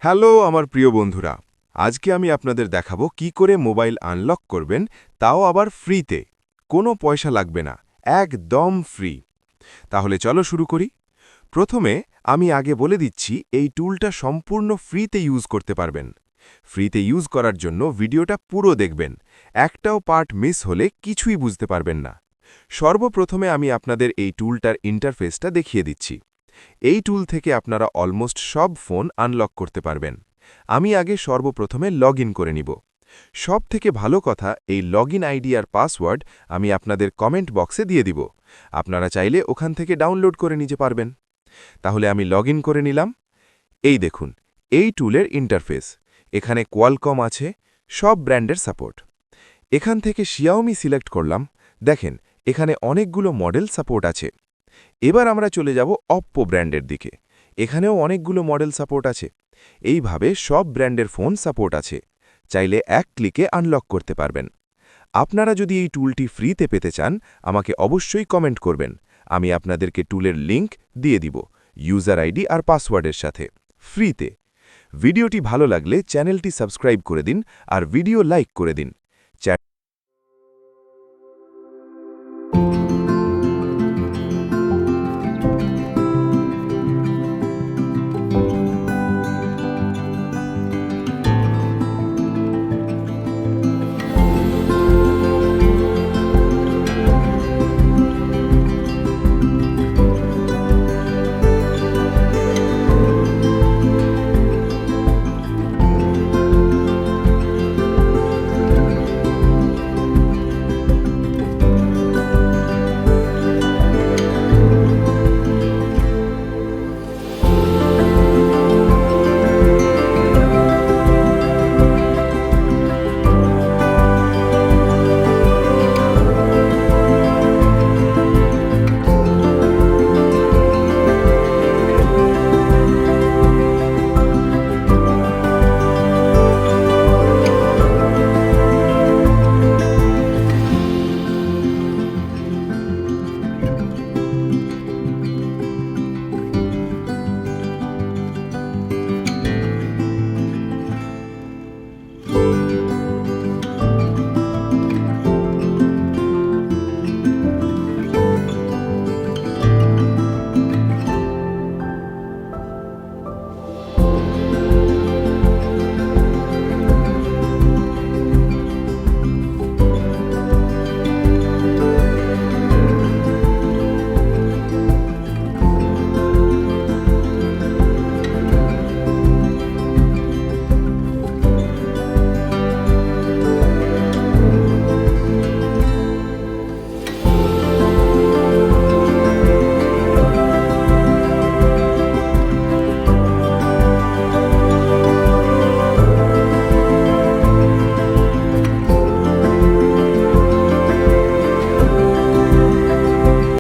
Hello আমার প্রিয় বন্ধুরা, আজকে আমি আপনাদের দেখাবো কি করে মোবাইল আনলক করবেন, তাও আবার ফ্রিতে। কোনো পয়সা লাগবে না, একদম ফ্রি। তাহলে চলো শুরু করি। প্রথমে আমি আগে বলে দিচ্ছি এই টুলটা সম্পূর্ণ ফ্রিতে ইউজ করতে পারবেন। ফ্রিতে ইউজ করার জন্য ভিডিওটা পুরো দেখবেন, একটাও পার্ট মিস হলে কিছুই বুঝতে পারবেন না। সর্বপ্রথমে আমি আপনাদের এই টুলটার ইন্টারফেসটা দেখিয়ে দিচ্ছি। এই টুল থেকে আপনারা অলমোস্ট সব ফোন আনলক করতে পারবেন। আমি আগে সর্বপ্রথমে লগ করে নিব। সব থেকে ভালো কথা, এই লগ আইডি আর পাসওয়ার্ড আমি আপনাদের কমেন্ট বক্সে দিয়ে দিব। আপনারা চাইলে ওখান থেকে ডাউনলোড করে নিতে পারবেন। তাহলে আমি লগ করে নিলাম। এই দেখুন, এই টুলের ইন্টারফেস। এখানে কোয়ালকম আছে, সব ব্র্যান্ডের সাপোর্ট। এখান থেকে Xiaomi সিলেক্ট করলাম। দেখেন, এখানে অনেকগুলো মডেল সাপোর্ট আছে। এবার আমরা চলে যাব অপ্পো ব্র্যান্ডের দিকে। এখানেও অনেকগুলো মডেল সাপোর্ট আছে। এইভাবে সব ব্র্যান্ডের ফোন সাপোর্ট আছে। চাইলে এক ক্লিকে আনলক করতে পারবেন। আপনারা যদি এই টুলটি ফ্রিতে পেতে চান, আমাকে অবশ্যই কমেন্ট করবেন। আমি আপনাদেরকে টুলের লিংক দিয়ে দিব, ইউজার আইডি আর পাসওয়ার্ডের সাথে, ফ্রিতে। ভিডিওটি ভালো লাগলে চ্যানেলটি সাবস্ক্রাইব করে দিন আর ভিডিও লাইক করে দিন।